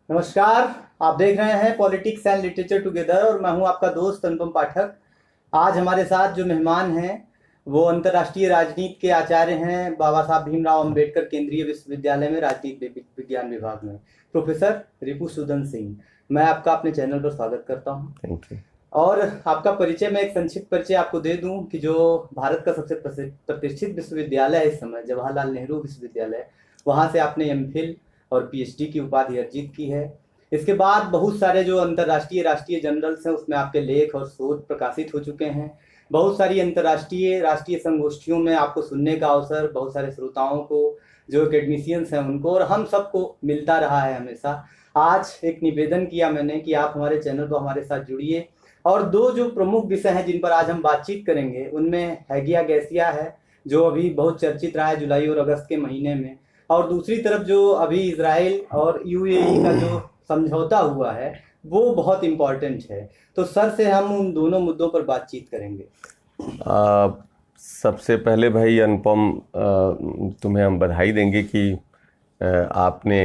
नमस्कार। आप देख रहे हैं पॉलिटिक्स एंड लिटरेचर टुगेदर और मैं हूं आपका दोस्त अनुपम पाठक। आज हमारे साथ जो मेहमान हैं वो अंतर्राष्ट्रीय राजनीति के आचार्य हैं बाबा साहब भीमराव अंबेडकर केंद्रीय विश्वविद्यालय में राजनीति विज्ञान विभाग में प्रोफेसर रिपुसूदन सिंह। मैं आपका अपने चैनल पर स्वागत करता हूं। Thank you. और आपका परिचय, मैं एक संक्षिप्त परिचय आपको दे दूं कि जो भारत का सबसे प्रतिष्ठित विश्वविद्यालय है इस समय, जवाहरलाल नेहरू विश्वविद्यालय, वहाँ से आपने एमफिल और पीएचडी की उपाधि अर्जित की है। इसके बाद बहुत सारे जो अंतर्राष्ट्रीय राष्ट्रीय जर्नल्स हैं उसमें आपके लेख और शोध प्रकाशित हो चुके हैं। बहुत सारी अंतर्राष्ट्रीय राष्ट्रीय संगोष्ठियों में आपको सुनने का अवसर बहुत सारे श्रोताओं को, जो एकेडमिशियंस हैं उनको और हम सबको मिलता रहा है हमेशा। आज एक निवेदन किया मैंने कि आप हमारे चैनल पर हमारे साथ जुड़िए और दो जो प्रमुख विषय हैं जिन पर आज हम बातचीत करेंगे उनमें हैगिया गैसिया है जो अभी बहुत चर्चित रहा है जुलाई और अगस्त के महीने में, और दूसरी तरफ जो अभी इजराइल और यूएई का जो समझौता हुआ है वो बहुत इम्पोर्टेंट है। तो सर से हम उन दोनों मुद्दों पर बातचीत करेंगे। सबसे पहले भाई अनुपम, तुम्हें हम बधाई देंगे कि आपने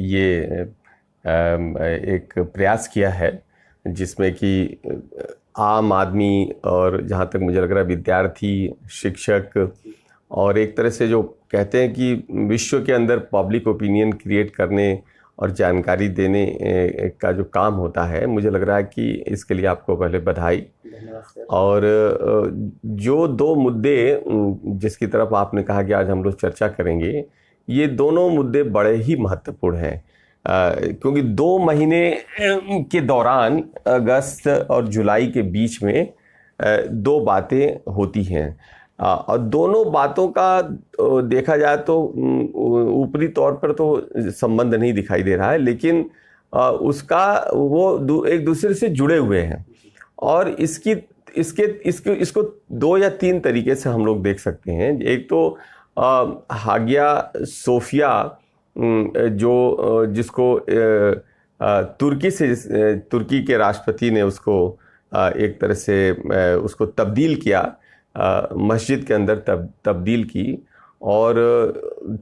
ये एक प्रयास किया है जिसमें कि आम आदमी और जहाँ तक मुझे लग रहा है विद्यार्थी, शिक्षक और एक तरह से जो कहते हैं कि विश्व के अंदर पब्लिक ओपिनियन क्रिएट करने और जानकारी देने का जो काम होता है, मुझे लग रहा है कि इसके लिए आपको पहले बधाई। और जो दो मुद्दे जिसकी तरफ आपने कहा कि आज हम लोग चर्चा करेंगे, ये दोनों मुद्दे बड़े ही महत्वपूर्ण हैं क्योंकि 2 महीने के दौरान अगस्त और जुलाई के बीच में 2 बातें होती हैं और दोनों बातों का देखा जाए तो ऊपरी तौर पर तो संबंध नहीं दिखाई दे रहा है, लेकिन उसका वो एक दूसरे से जुड़े हुए हैं और इसको 2 या 3 तरीके से हम लोग देख सकते हैं। एक तो हागिया सोफिया जिसको तुर्की के राष्ट्रपति ने उसको एक तरह से उसको तब्दील किया, मस्जिद के अंदर तब्दील की। और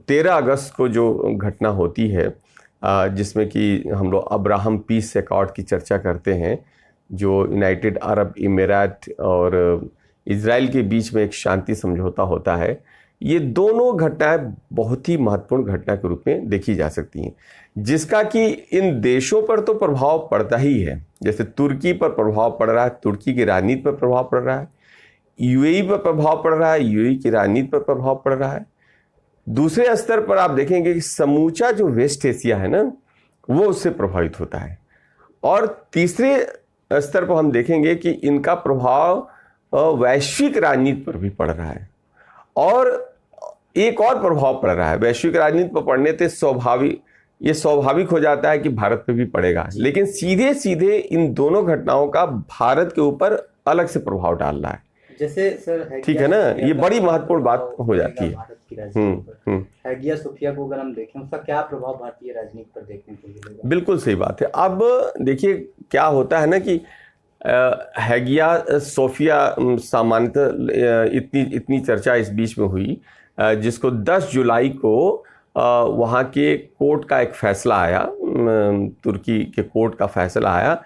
13 अगस्त को जो घटना होती है जिसमें कि हम लोग अब्राहम पीस अकॉर्ड की चर्चा करते हैं, जो यूनाइटेड अरब इमिरेट और इजराइल के बीच में एक शांति समझौता होता है, ये दोनों घटनाएं बहुत ही महत्वपूर्ण घटना के रूप में देखी जा सकती हैं, जिसका कि इन देशों पर तो प्रभाव पड़ता ही है। जैसे तुर्की पर प्रभाव पड़ रहा है, तुर्की की राजनीति पर प्रभाव पड़ रहा है, यूएई पर प्रभाव पड़ रहा है, यूएई की राजनीति पर प्रभाव पड़ रहा है। दूसरे स्तर पर आप देखेंगे कि समूचा जो वेस्ट एशिया है ना, वो उससे प्रभावित होता है। और तीसरे स्तर पर हम देखेंगे कि इनका प्रभाव वैश्विक राजनीति पर भी पड़ रहा है और एक और प्रभाव पड़ रहा है वैश्विक राजनीति पर पड़ने से स्वाभाविक हो जाता है कि भारत पे भी पड़ेगा, लेकिन सीधे सीधे इन दोनों घटनाओं का भारत के ऊपर अलग से प्रभाव डाल रहा है। जैसे सर ठीक है ना, ये बड़ी महत्वपूर्ण बात हो जाती है। भारत की राजनीति पर हैगिया सोफिया को अगर हम देखें, उसका क्या प्रभाव भारतीय राजनीति पर देखने को मिलेगा? बिल्कुल सही बात है। अब देखिए क्या होता है ना कि हैगिया सोफिया सामान्यतः इतनी चर्चा इस बीच में हुई, जिसको 10 जुलाई को वहाँ के कोर्ट का एक फैसला आया, तुर्की के कोर्ट का फैसला आया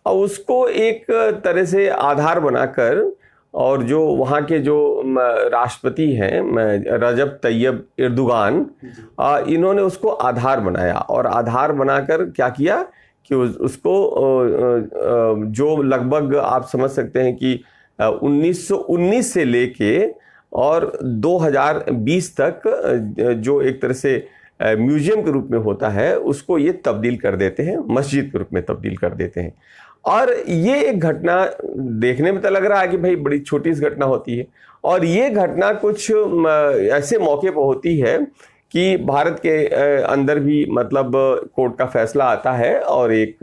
और उसको एक तरह से आधार बनाकर, और जो वहाँ के जो राष्ट्रपति हैं रजब तैयब एर्दोगान, इन्होंने उसको आधार बनाया और आधार बनाकर क्या किया कि उसको जो लगभग आप समझ सकते हैं कि 1919 से लेके और 2020 तक जो एक तरह से म्यूजियम के रूप में होता है, उसको ये तब्दील कर देते हैं, मस्जिद के रूप में तब्दील कर देते हैं। और ये एक घटना देखने में तो लग रहा है कि भाई बड़ी छोटी सी घटना होती है, और ये घटना कुछ ऐसे मौके पर होती है कि भारत के अंदर भी मतलब कोर्ट का फैसला आता है और एक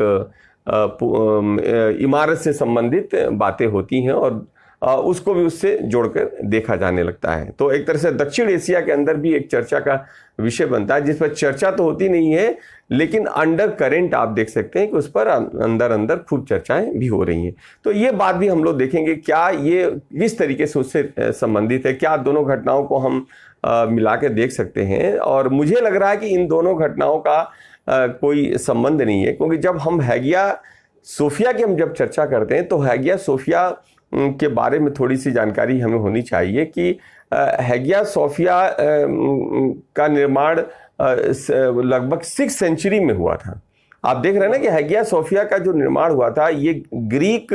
इमारत से संबंधित बातें होती हैं और उसको भी उससे जोड़कर देखा जाने लगता है। तो एक तरह से दक्षिण एशिया के अंदर भी एक चर्चा का विषय बनता है, जिस पर चर्चा तो होती नहीं है लेकिन अंडर करेंट आप देख सकते हैं कि उस पर अंदर खूब चर्चाएं भी हो रही हैं। तो ये बात भी हम लोग देखेंगे क्या ये किस तरीके से उससे संबंधित है, क्या दोनों घटनाओं को हम मिला के देख सकते हैं। और मुझे लग रहा है कि इन दोनों घटनाओं का कोई संबंध नहीं है, क्योंकि जब हम हैगिया सोफिया की हम जब चर्चा करते हैं तो हैगिया सोफिया के बारे में थोड़ी सी जानकारी हमें होनी चाहिए कि हैगिया सोफिया का निर्माण लगभग 6th सेंचुरी में हुआ था। आप देख रहे हैं ना कि हैगिया सोफिया का जो निर्माण हुआ था ये ग्रीक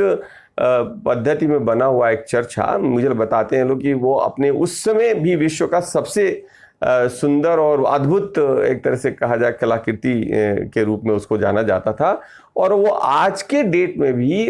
पद्धति में बना हुआ एक चर्च था। मुझे बताते हैं लोग कि वो अपने उस समय भी विश्व का सबसे सुंदर और अद्भुत एक तरह से कहा जाए कलाकृति के रूप में उसको जाना जाता था, और वो आज के डेट में भी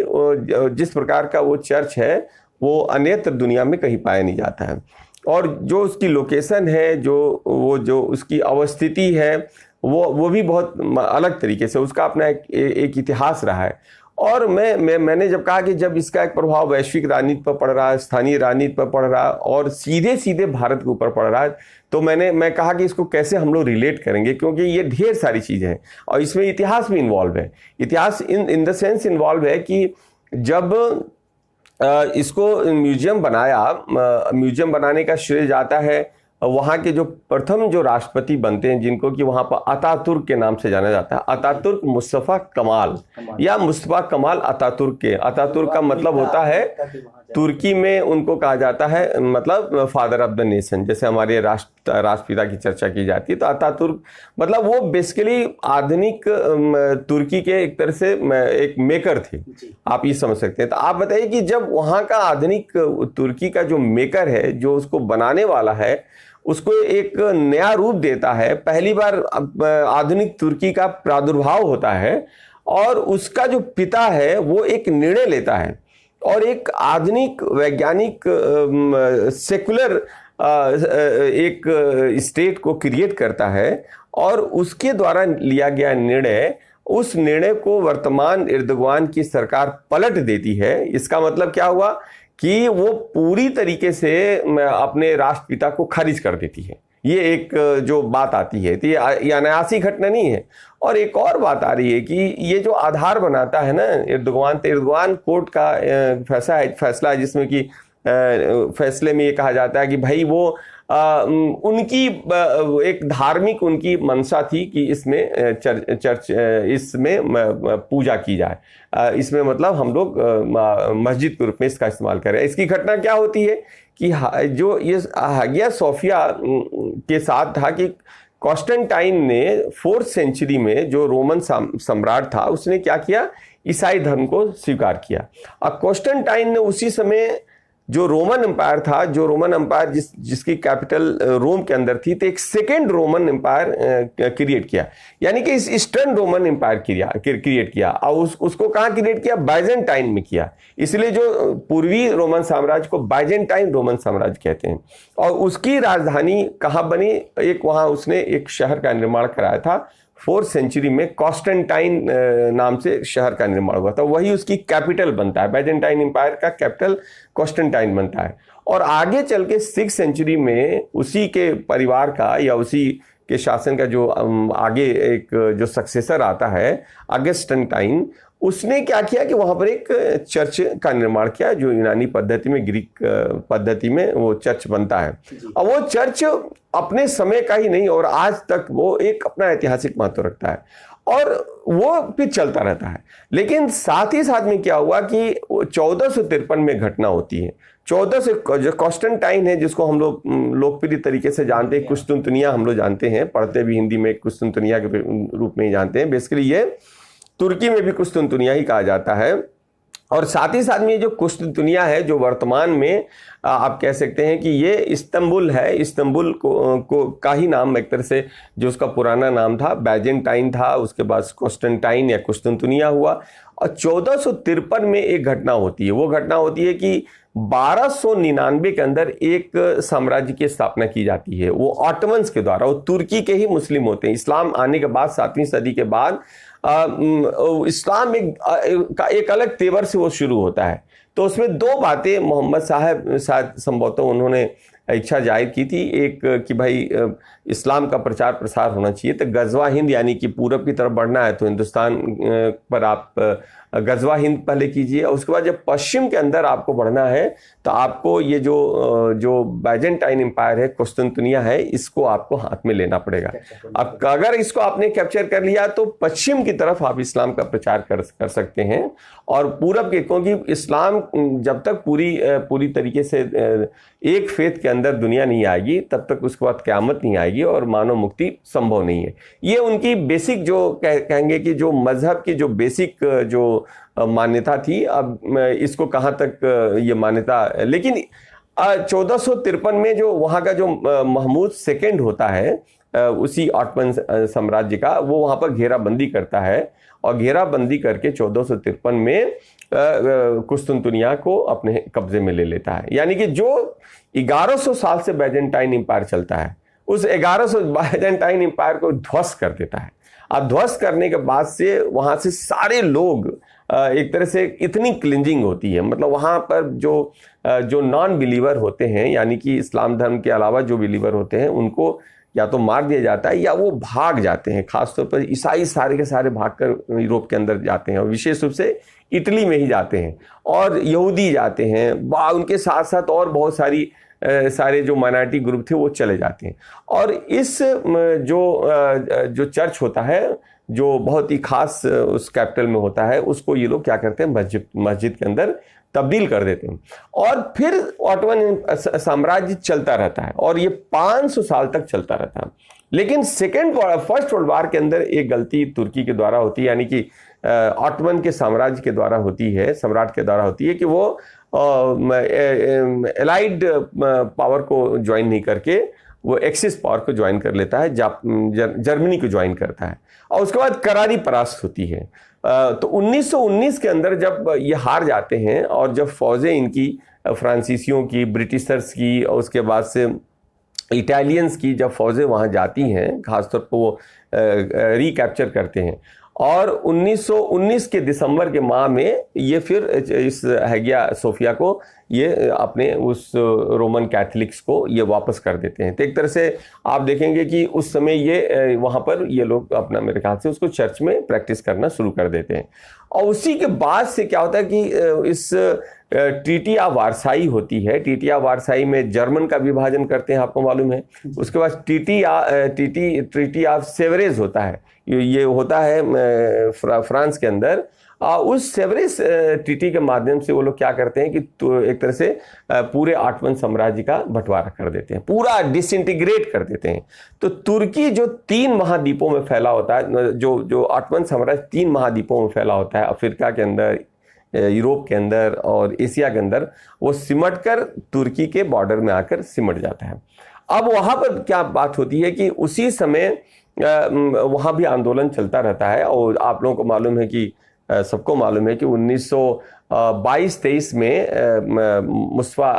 जिस प्रकार का वो चर्च है वो अन्यत्र दुनिया में कहीं पाया नहीं जाता है। और जो उसकी लोकेशन है, जो उसकी अवस्थिति है, वो भी बहुत अलग तरीके से उसका अपना एक इतिहास रहा है। और मैंने जब कहा कि जब इसका एक प्रभाव वैश्विक राजनीति पर पड़ रहा है, स्थानीय राजनीति पर पड़ रहा है और सीधे सीधे भारत के ऊपर पड़ रहा है, तो मैं कहा कि इसको कैसे हम लोग रिलेट करेंगे, क्योंकि ये ढेर सारी चीज़ें हैं और इसमें इतिहास भी इन्वॉल्व है। इतिहास इन द सेंस इन्वॉल्व है कि जब इसको म्यूजियम बनाने का श्रेय जाता है वहाँ के जो प्रथम जो राष्ट्रपति बनते हैं, जिनको कि वहाँ पर अतातुर्क के नाम से जाना जाता है, अतातुर्क मुस्तफ़ा कमाल या मुस्तफ़ा कमाल अतातुर्क के। अतातुर्क का मतलब होता है, तुर्की में उनको कहा जाता है मतलब फादर ऑफ द नेशन, जैसे हमारे राष्ट्रपिता की चर्चा की जाती है। तो अतातुर्क मतलब वो बेसिकली आधुनिक तुर्की के एक तरह से एक मेकर थे, आप ये समझ सकते हैं। तो आप बताइए कि जब वहाँ का आधुनिक तुर्की का जो मेकर है, जो उसको बनाने वाला है, उसको एक नया रूप देता है, पहली बार आधुनिक तुर्की का प्रादुर्भाव होता है, और उसका जो पिता है वो एक निर्णय लेता है और एक आधुनिक वैज्ञानिक सेकुलर एक स्टेट को क्रिएट करता है, और उसके द्वारा लिया गया निर्णय, उस निर्णय को वर्तमान एर्दोगान की सरकार पलट देती है। इसका मतलब क्या हुआ कि वो पूरी तरीके से अपने राष्ट्रपिता को खारिज कर देती है। ये एक जो बात आती है, तो ये अनायासी घटना नहीं है। और एक और बात आ रही है कि ये जो आधार बनाता है ना एर्दोगान कोर्ट का फैसला है, जिसमें कि फैसले में ये कहा जाता है कि भाई वो उनकी एक धार्मिक उनकी मंशा थी कि इसमें चर्च इसमें पूजा की जाए, इसमें मतलब हम लोग मस्जिद के रूप में इसका इस्तेमाल करें। इसकी घटना क्या होती है कि जो ये हैगिया सोफिया के साथ था कि कॉन्स्टेंटाइन ने 4th सेंचुरी में जो रोमन सम्राट था उसने क्या किया, ईसाई धर्म को स्वीकार किया। और कॉन्स्टेंटाइन ने उसी समय जो रोमन एम्पायर था, जो रोमन एम्पायर जिसकी कैपिटल रोम के अंदर थी, तो एक सेकेंड रोमन एम्पायर क्रिएट किया, यानी कि इस ईस्टर्न रोमन एम्पायर क्रिएट किया। और उसको कहाँ क्रिएट किया, बाइजेंटाइन में किया। इसलिए जो पूर्वी रोमन साम्राज्य को बाइजेंटाइन रोमन साम्राज्य कहते हैं। और उसकी राजधानी कहाँ बनी, एक वहाँ उसने एक शहर का निर्माण कराया था 4th सेंचुरी में, कॉन्स्टेंटाइन नाम से शहर का निर्माण हुआ था। वही उसकी कैपिटल बनता है, बाइजेंटाइन एम्पायर का कैपिटल कॉन्स्टेंटाइन बनता है। और आगे चल के 6th सेंचुरी में उसी के परिवार का या उसी के शासन का जो आगे एक जो सक्सेसर आता है अगस्टेंटाइन, उसने क्या किया कि वहाँ पर एक चर्च का निर्माण किया, जो यूनानी पद्धति में, ग्रीक पद्धति में वो चर्च बनता है। और वो चर्च अपने समय का ही नहीं और आज तक वो एक अपना ऐतिहासिक महत्व रखता है और वो फिर चलता रहता है। लेकिन साथ ही साथ में क्या हुआ कि 1453 में घटना होती है। 14 से जो कॉन्स्टेंटाइन है, जिसको हम लोग लोकप्रिय तरीके से जानते हैं, कुस्तुनतुनिया हम लोग जानते हैं, पढ़ते भी हिंदी में कुस्तुनतुनिया के रूप में ही जानते हैं। बेसिकली ये तुर्की में भी कुस्तुनतुनिया ही कहा जाता है। और साथ ही साथ में ये जो कुस्तुनतुनिया है, जो वर्तमान में आप कह सकते हैं कि ये इस्तंबुल है, इस्तंबुल को का ही नाम एक तरह से, जो उसका पुराना नाम था बाइजेंटाइन था, उसके बाद कॉन्स्टेंटाइन या कुस्तुनतुनिया हुआ। और 1453 में एक घटना होती है। वो घटना होती है कि 1299 के अंदर एक साम्राज्य की स्थापना की जाती है, वो ऑटोमन्स के द्वारा। वो तुर्की के ही मुस्लिम होते हैं। इस्लाम आने के बाद 7वीं सदी के बाद इस्लाम एक अलग तेवर से वो शुरू होता है। तो उसमें दो बातें मोहम्मद साहब शायद संभवतः उन्होंने इच्छा जाहिर की थी एक कि भाई इस्लाम का प्रचार प्रसार होना चाहिए। तो गजवा हिंद यानी कि पूरब की तरफ बढ़ना है तो हिंदुस्तान पर आप गजवा हिंद पहले कीजिए, और उसके बाद जब पश्चिम के अंदर आपको बढ़ना है तो आपको ये जो बाइजेंटाइन एम्पायर है, कुस्तुनतुनिया है, इसको आपको हाथ में लेना पड़ेगा। अब अगर इसको आपने कैप्चर कर लिया तो पश्चिम की तरफ आप इस्लाम का प्रचार कर सकते हैं। और पूरब के, क्योंकि इस्लाम जब तक पूरी तरीके से एक फेथ के अंदर दुनिया नहीं आएगी तब तक उसके बाद क़यामत नहीं आएगी और मानव मुक्ति संभव नहीं है। ये उनकी बेसिक जो कहेंगे कि जो मजहब की जो बेसिक जो मान्यता थी। अब इसको कहाँ तक ये मान्यता, लेकिन 1453 में जो वहाँ का जो महमूद सेकंड होता है उसी ऑटमन साम्राज्य का, वो वहाँ पर घेराबंदी करता है और घेराबंदी करके 1453 में कुस्तुनतुनिया को अपने कब्जे में ले लेता है। यानी कि जो 1100 साल से बाइजेंटाइन एम्पायर चलता है उस 1100 बाइजेंटाइन एम्पायर को ध्वस्त कर देता है। अब ध्वस्त करने के बाद से वहाँ से सारे लोग एक तरह से इतनी क्लिंजिंग होती है, मतलब वहाँ पर जो नॉन बिलीवर होते हैं, यानी कि इस्लाम धर्म के अलावा जो बिलीवर होते हैं उनको या तो मार दिया जाता है या वो भाग जाते हैं। खासतौर पर ईसाई सारे के सारे भागकर यूरोप के अंदर जाते हैं और विशेष रूप से इटली में ही जाते हैं, और यहूदी जाते हैं, उनके साथ साथ और बहुत सारे जो माइनॉरिटी ग्रुप थे वो चले जाते हैं। और इस जो चर्च होता है जो बहुत ही खास उस कैपिटल में होता है, उसको ये लोग क्या करते हैं, मस्जिद के अंदर तब्दील कर देते हैं। और फिर ऑटोमन साम्राज्य चलता रहता है और ये 500 साल तक चलता रहता है। लेकिन फर्स्ट वर्ल्ड वॉर के अंदर एक गलती तुर्की के द्वारा होती है, यानी कि ऑटोमन के साम्राज्य के द्वारा होती है, सम्राट के द्वारा होती है कि वो एलाइड पावर को ज्वाइन नहीं करके वो एक्सिस पावर को ज्वाइन कर लेता है, जर्मनी को ज्वाइन करता है और उसके बाद करारी परास्त होती है। तो 1919 के अंदर जब ये हार जाते हैं और जब फौजें इनकी फ्रांसीसियों की, ब्रिटिशर्स की और उसके बाद से इटालियंस की जब फौजें वहाँ जाती हैं, खासतौर पर वो रिकैप्चर करते हैं, और 1919 के दिसंबर के माह में ये फिर इस हैगिया सोफिया को ये अपने उस रोमन कैथलिक्स को ये वापस कर देते हैं। तो एक तरह से आप देखेंगे कि उस समय ये वहाँ पर ये लोग अपना, मेरे ख्याल से उसको चर्च में प्रैक्टिस करना शुरू कर देते हैं। और उसी के बाद से क्या होता है कि इस ट्रीटी ऑफ वारसाई होती है। ट्रीटी ऑफ वारसाई में जर्मन का विभाजन करते हैं, आपको मालूम है। उसके बाद ट्रीटी ऑफ सेवरेज होता है, ये होता है फ्रांस के अंदर। उस सेवरेज ट्रीटी के माध्यम से वो लोग क्या करते हैं कि एक तरह से पूरे ऑटोमन साम्राज्य का बंटवारा कर देते हैं, पूरा डिसइंटीग्रेट कर देते हैं। तो तुर्की जो 3 महाद्वीपों में फैला होता है, जो ऑटोमन साम्राज्य 3 महाद्वीपों में फैला होता है, अफ्रीका के अंदर, यूरोप के अंदर और एशिया के अंदर, वो सिमट कर तुर्की के बॉर्डर में आकर सिमट जाता है। अब वहाँ पर क्या बात होती है कि उसी समय वहाँ भी आंदोलन चलता रहता है। और आप लोगों को मालूम है कि सबको मालूम है कि 1922-23 में मुस्तफा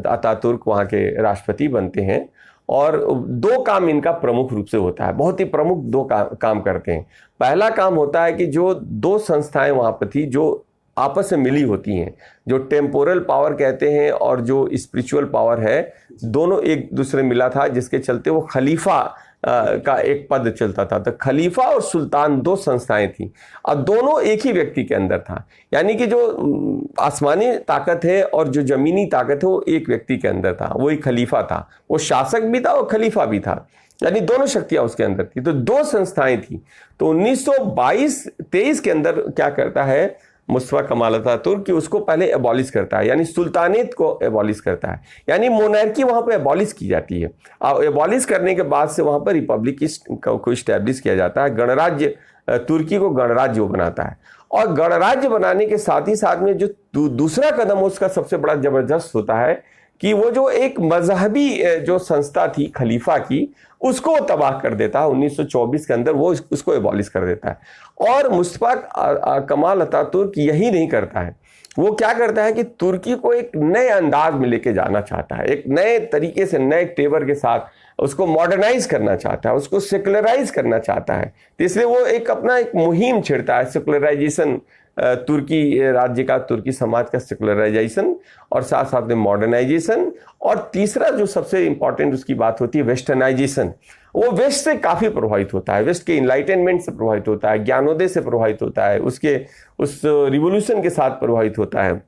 अतातुर्क वहाँ के राष्ट्रपति बनते हैं और 2 काम इनका प्रमुख रूप से होता है, बहुत ही प्रमुख 2 काम करते हैं। पहला काम होता है कि जो 2 संस्थाएं वहाँ पर थी जो आपस में मिली होती हैं, जो टेम्पोरल पावर कहते हैं और जो स्पिरिचुअल पावर है, दोनों एक दूसरे मिला था, जिसके चलते वो खलीफा का एक पद चलता था। तो खलीफा और सुल्तान 2 संस्थाएं थी और दोनों एक ही व्यक्ति के अंदर था। यानी कि जो आसमानी ताकत है और जो जमीनी ताकत है वो एक व्यक्ति के अंदर था, वही खलीफा था। वो शासक भी था और खलीफा भी था, यानी दोनों शक्तियां उसके अंदर थी। तो 2 संस्थाएं थी। तो 1922-23 के अंदर क्या करता है मुस्तफा कमाल अतातुर्क कि उसको पहले एबॉलिश करता है, यानी सुल्तानेत को एबॉलिश करता है, यानी मोनार्की वहाँ पर एबॉलिश की जाती है। और एबॉलिश करने के बाद से वहाँ पर रिपब्लिक को इस्टेब्लिश किया जाता है, गणराज्य, तुर्की को गणराज्य बनाता है। और गणराज्य बनाने के साथ ही साथ में जो दूसरा कदम उसका सबसे बड़ा जबरदस्त होता है कि वो जो एक मजहबी जो संस्था थी खलीफा की, उसको तबाह कर देता है। 1924 के अंदर वो उसको एबॉलिश कर देता है। और मुस्तफा कमाल अतातुर्क यही नहीं करता है, वो क्या करता है कि तुर्की को एक नए अंदाज में लेके जाना चाहता है, एक नए तरीके से, नए तेवर के साथ उसको मॉडर्नाइज करना चाहता है, उसको सेकुलराइज करना चाहता है। तो इसलिए वो एक अपना एक मुहिम छेड़ता है सेकुलराइजेशन तुर्की राज्य का, तुर्की समाज का सेकुलराइजेशन और साथ साथ में मॉडर्नाइजेशन, और तीसरा जो सबसे इंपॉर्टेंट उसकी बात होती है वेस्टर्नाइजेशन। वो वेस्ट से काफी प्रभावित होता है, वेस्ट के इनलाइटनमेंट से प्रभावित होता है, ज्ञानोदय से प्रभावित होता है, उसके उस रिवोल्यूशन के साथ प्रभावित होता है।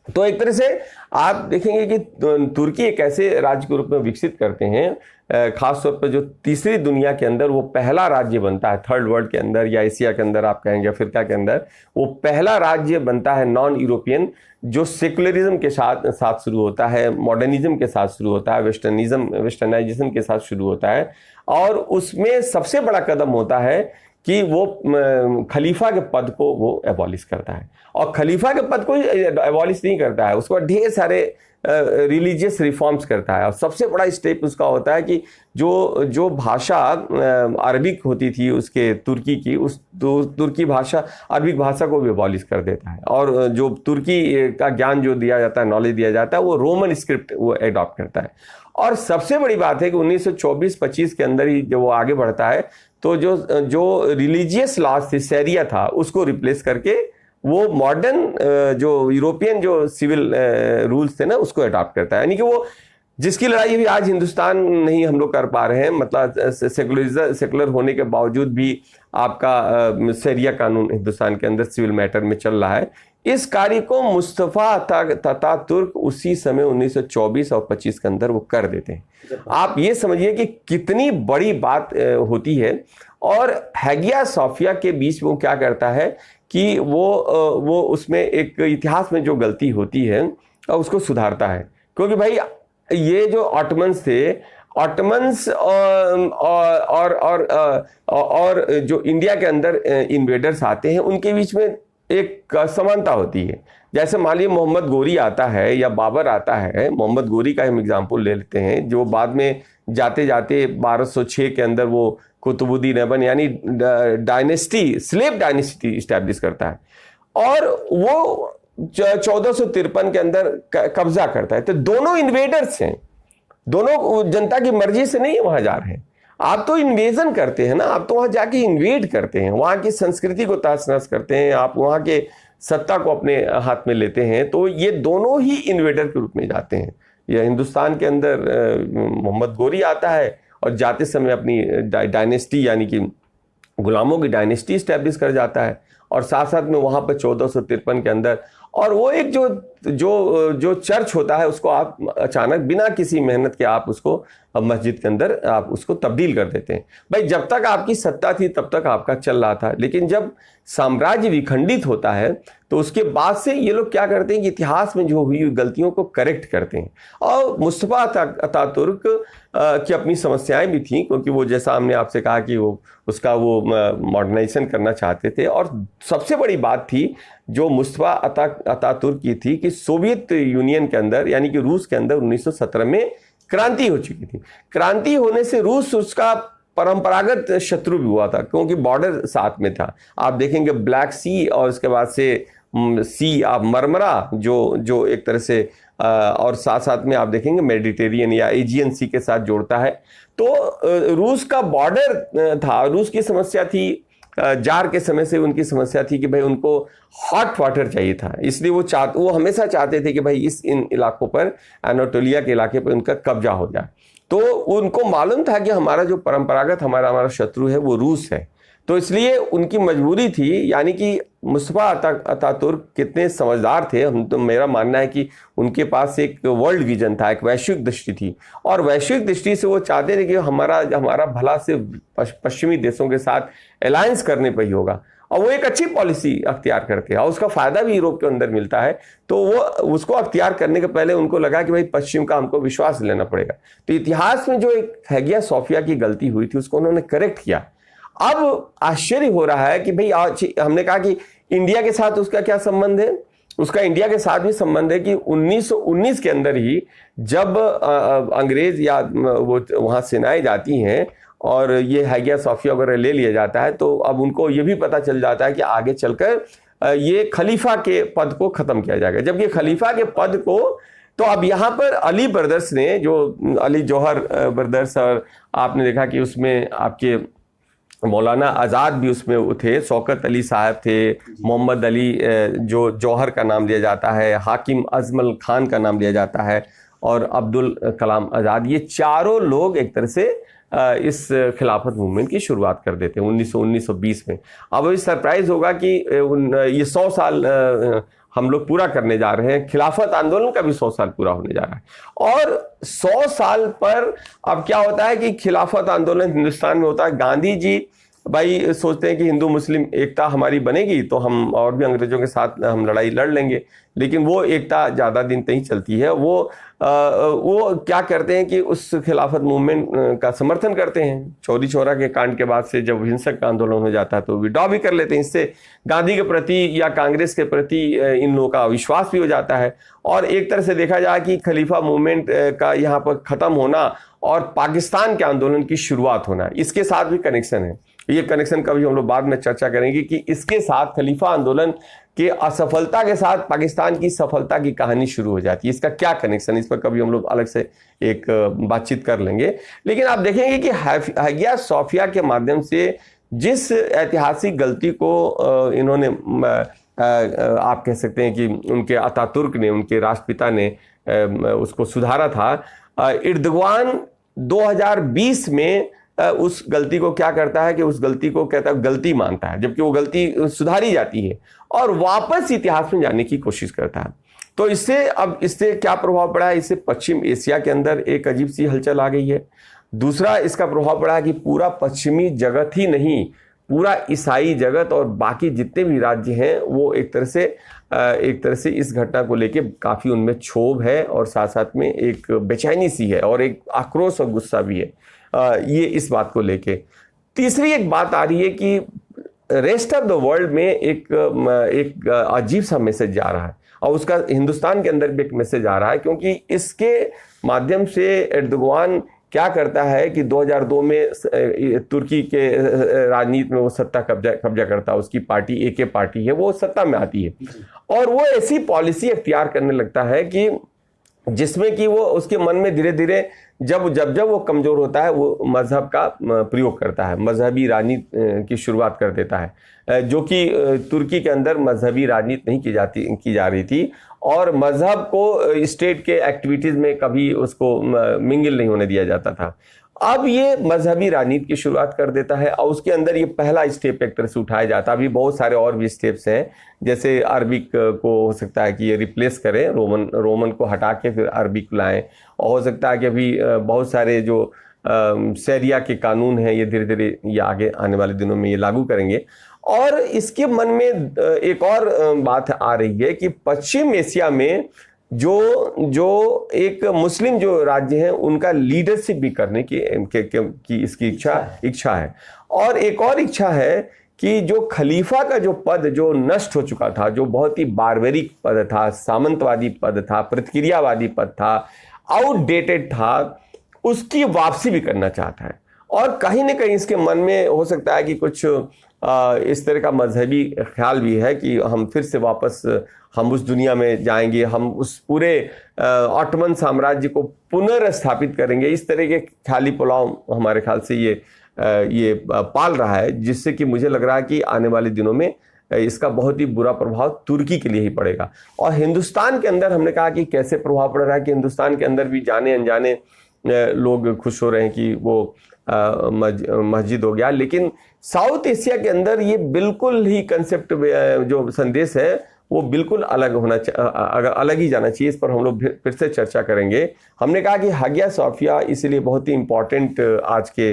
तो एक तरह से आप देखेंगे कि तुर्की एक ऐसे राज्य के रूप में विकसित करते हैं, खासतौर पर जो तीसरी दुनिया के अंदर वो पहला राज्य बनता है, थर्ड वर्ल्ड के अंदर या एशिया के अंदर आप कहेंगे, अफ्रीका के अंदर वो पहला राज्य बनता है नॉन यूरोपियन, जो सेकुलरिज्म के साथ शुरू होता है, मॉडर्निज्म के साथ शुरू होता है, वेस्टर्नाइजेशन के साथ शुरू होता है। और उसमें सबसे बड़ा कदम होता है कि वो खलीफा के पद को वो एबॉलिश करता है, और खलीफा के पद को एबॉलिश नहीं करता है, उसको ढेर सारे रिलीजियस रिफॉर्म्स करता है। और सबसे बड़ा स्टेप उसका होता है कि जो भाषा अरबिक होती थी उसके तुर्की की, उस तुर्की भाषा, अरबिक भाषा को भी एबॉलिश कर देता है, और जो तुर्की का ज्ञान जो दिया जाता है, नॉलेज दिया जाता है, वो रोमन स्क्रिप्ट वो एडॉप्ट करता है। और सबसे बड़ी बात है कि 1924-25 के अंदर ही जब वो आगे बढ़ता है तो जो रिलीजियस लॉज थी, शरिया था, उसको रिप्लेस करके वो मॉडर्न जो यूरोपियन जो सिविल रूल्स थे ना, उसको अडॉप्ट करता है। यानी कि वो जिसकी लड़ाई भी आज हिंदुस्तान नहीं हम लोग कर पा रहे हैं, मतलब सेकुलर होने के बावजूद भी आपका शरिया कानून हिंदुस्तान के अंदर सिविल मैटर में चल रहा है। इस कार्य को मुस्तफा अतातुर्क उसी समय 1924 और 25 के अंदर वो कर देते हैं। आप ये समझिए कि कितनी बड़ी बात होती है। और हैगिया सोफिया के बीच वो क्या करता है कि वो उसमें एक इतिहास में जो गलती होती है उसको सुधारता है, क्योंकि भाई ये जो ऑटमन्स थे, ऑटमन्स और जो इंडिया के अंदर इन्वेडर्स आते हैं, उनके बीच में एक समानता होती है। जैसे मान लीजिए मोहम्मद गोरी आता है या बाबर आता है, मोहम्मद गोरी का हम एग्जाम्पल ले लेते हैं, जो बाद में जाते जाते 1206 के अंदर वो कुतुबुद्दीन ऐबक यानी डायनेस्टी, स्लेव डायनेस्टी इस्टेब्लिश करता है, और वो 1453 के अंदर कब्जा करता है। तो दोनों इन्वेडर्स हैं, दोनों जनता की मर्जी से नहीं वहां जा रहे हैं। आप तो इन्वेजन करते हैं ना, आप तो वहां जाके इन्वेड करते हैं, वहां की संस्कृति को तहस नहस करते हैं, आप वहां के सत्ता को अपने हाथ में लेते हैं। तो ये दोनों ही इन्वेडर के रूप में जाते हैं। यह हिंदुस्तान के अंदर मोहम्मद गोरी आता है और जाते समय अपनी डायनेस्टी यानी कि गुलामों की डायनेस्टी इस्टेब्लिश कर जाता है, और साथ साथ में वहां पर 1453 के अंदर, और वो एक जो चर्च होता है उसको आप अचानक बिना किसी मेहनत के आप उसको मस्जिद के अंदर आप उसको तब्दील कर देते हैं। भाई जब तक आपकी सत्ता थी तब तक आपका चल रहा था, लेकिन जब साम्राज्य विखंडित होता है तो उसके बाद से ये लोग क्या करते हैं कि इतिहास में जो हुई गलतियों को करेक्ट करते हैं। और मुस्तफा अतातुर्क की अपनी समस्याएं भी थी, क्योंकि वो जैसा हमने आपसे कहा कि वो मॉडर्नाइजेशन करना चाहते थे। और सबसे बड़ी बात थी जो मुस्तफा अतातुर्क की थी कि सोवियत यूनियन के अंदर यानी कि रूस के अंदर 1917 में क्रांति हो चुकी थी। क्रांति होने से रूस उसका परंपरागत शत्रु भी हुआ था, क्योंकि बॉर्डर साथ में था। आप देखेंगे ब्लैक सी और उसके बाद से सी आप मरमरा जो एक तरह से और साथ साथ में आप देखेंगे मेडिटेरियन या एजियन सी के साथ जोड़ता है। तो रूस का बॉर्डर था, रूस की समस्या थी, जार के समय से उनकी समस्या थी कि भाई उनको हॉट वाटर चाहिए था, इसलिए वो हमेशा चाहते थे कि भाई इन इलाकों पर, एनाटोलिया के इलाके पर उनका कब्जा हो जाए। तो उनको मालूम था कि हमारा जो परंपरागत हमारा शत्रु है वो रूस है, तो इसलिए उनकी मजबूरी थी। यानी कि मुस्तफा अतातुर्क कितने समझदार थे, तो मेरा मानना है कि उनके पास एक वर्ल्ड विजन था, एक वैश्विक दृष्टि थी, और वैश्विक दृष्टि से वो चाहते थे कि हमारा भला से पश्चिमी देशों के साथ अलायंस करने पर ही होगा, और वो एक अच्छी पॉलिसी अख्तियार करते हैं और उसका फायदा भी यूरोप के अंदर मिलता है। तो वो उसको अख्तियार करने के पहले उनको लगा कि भाई पश्चिम का हमको विश्वास लेना पड़ेगा। तो इतिहास में जो एक हैगिया सोफिया की गलती हुई थी उसको उन्होंने करेक्ट किया। अब आश्चर्य हो रहा है कि भाई आज हमने कहा कि इंडिया के साथ उसका क्या संबंध है, उसका इंडिया के साथ भी संबंध है कि 1919 के अंदर ही जब अंग्रेज या वो वहाँ सेनाएं जाती हैं और ये हैगिया सोफिया वगैरह ले लिया जाता है, तो अब उनको ये भी पता चल जाता है कि आगे चलकर ये खलीफा के पद को खत्म किया जाएगा। जबकि खलीफा के पद को तो अब यहाँ पर अली ब्रदर्स ने, जो अली जौहर ब्रदर्स, और आपने देखा कि उसमें आपके मौलाना आज़ाद भी उसमें थे, शौकत अली साहब थे, मोहम्मद अली जो जौहर का नाम लिया जाता है, हाकिम अजमल खान का नाम लिया जाता है, और अब्दुल कलाम आज़ाद, ये चारों लोग एक तरह से इस खिलाफत मूवमेंट की शुरुआत कर देते हैं 1919-20 में। अब अभी सरप्राइज होगा कि ये 100 साल हम लोग पूरा करने जा रहे हैं, खिलाफत आंदोलन का भी 100 साल पूरा होने जा रहा है। और 100 साल पर अब क्या होता है कि खिलाफत आंदोलन हिंदुस्तान में होता है। गांधी जी भाई सोचते हैं कि हिंदू मुस्लिम एकता हमारी बनेगी तो हम और भी अंग्रेजों के साथ हम लड़ाई लड़ लेंगे, लेकिन वो एकता ज़्यादा दिन नहीं चलती है। वो क्या करते हैं कि उस खिलाफत मूवमेंट का समर्थन करते हैं। चौरी चौरा के कांड के बाद से जब हिंसक आंदोलन हो जाता है तो विड्रॉ भी कर लेते हैं। इससे गांधी के प्रति या कांग्रेस के प्रति इन लोगों का विश्वास भी हो जाता है। और एक तरह से देखा जाए कि खलीफा मूवमेंट का यहाँ पर ख़त्म होना और पाकिस्तान के आंदोलन की शुरुआत होना, इसके साथ भी कनेक्शन है। ये कनेक्शन कभी हम लोग बाद में चर्चा करेंगे कि इसके साथ खलीफा आंदोलन के असफलता के साथ पाकिस्तान की सफलता की कहानी शुरू हो जाती है। इसका क्या कनेक्शन, इस पर कभी हम लोग अलग से एक बातचीत कर लेंगे। लेकिन आप देखेंगे कि हागिया सोफिया के माध्यम से जिस ऐतिहासिक गलती को इन्होंने आप कह सकते हैं कि उनके अतातुर्क ने, उनके राष्ट्रपिता ने उसको सुधारा था, एर्दोगान 2020 में उस गलती को क्या करता है कि उस गलती को कहता है गलती मानता है, जबकि वो गलती सुधारी जाती है और वापस इतिहास में जाने की कोशिश करता है। तो इससे क्या प्रभाव पड़ा है? इससे पश्चिम एशिया के अंदर एक अजीब सी हलचल आ गई है। दूसरा इसका प्रभाव पड़ा है कि पूरा पश्चिमी जगत ही नहीं, पूरा ईसाई जगत और बाकी जितने भी राज्य हैं वो एक तरह से इस घटना को लेके काफ़ी उनमें क्षोभ है और साथ साथ में एक बेचैनी सी है और एक आक्रोश और गुस्सा भी है ये इस बात को लेके। तीसरी एक बात आ रही है कि रेस्ट ऑफ द वर्ल्ड में एक अजीब सा मैसेज जा रहा है और उसका हिंदुस्तान के अंदर भी एक मैसेज आ रहा है, क्योंकि इसके माध्यम से एर्दोगान क्या करता है कि 2002 में तुर्की के राजनीति में वो सत्ता कब्जा करता है। उसकी पार्टी AK पार्टी है, वो सत्ता में आती है और वो ऐसी पॉलिसी अख्तियार करने लगता है कि जिसमें कि वो उसके मन में धीरे धीरे जब वो कमजोर होता है वो मजहब का प्रयोग करता है, मजहबी राजनीति की शुरुआत कर देता है, जो कि तुर्की के अंदर मजहबी राजनीति नहीं की जा रही थी और मजहब को स्टेट के एक्टिविटीज में कभी उसको मिंगल नहीं होने दिया जाता था। अब ये मजहबी राजनीति की शुरुआत कर देता है और उसके अंदर ये पहला स्टेप एक तरह से उठाया जाता है। अभी बहुत सारे और भी स्टेप्स हैं, जैसे अरबिक को हो सकता है कि ये रिप्लेस करें, रोमन को हटा के फिर अरबिक लाएं, और हो सकता है कि अभी बहुत सारे जो शरिया के कानून हैं ये धीरे धीरे ये आगे आने वाले दिनों में ये लागू करेंगे। और इसके मन में एक और बात आ रही है कि पश्चिम एशिया में जो एक मुस्लिम जो राज्य हैं उनका लीडरशिप भी करने की इसकी इच्छा है। और एक और इच्छा है कि जो खलीफा का जो पद जो नष्ट हो चुका था, जो बहुत ही बारबेरिक पद था, सामंतवादी पद था, प्रतिक्रियावादी पद था, आउटडेटेड था, उसकी वापसी भी करना चाहता है। और कहीं ना कहीं इसके मन में हो सकता है कि कुछ इस तरह का मजहबी ख्याल भी है कि हम फिर से वापस हम उस दुनिया में जाएंगे, हम उस पूरे ऑटोमन साम्राज्य को पुनर्स्थापित करेंगे। इस तरह के ख्याली पुलाव हमारे ख्याल से ये पाल रहा है, जिससे कि मुझे लग रहा है कि आने वाले दिनों में इसका बहुत ही बुरा प्रभाव तुर्की के लिए ही पड़ेगा। और हिंदुस्तान के अंदर हमने कहा कि कैसे प्रभाव पड़ रहा है कि हिंदुस्तान के अंदर भी जाने अनजाने लोग खुश हो रहे हैं कि वो मस्जिद हो गया, लेकिन साउथ एशिया के अंदर ये बिल्कुल ही कंसेप्ट जो संदेश है वो बिल्कुल अलग अलग ही जाना चाहिए। इस पर हम लोग फिर से चर्चा करेंगे। हमने कहा कि हागिया सोफिया इसलिए बहुत ही इम्पोर्टेंट आज के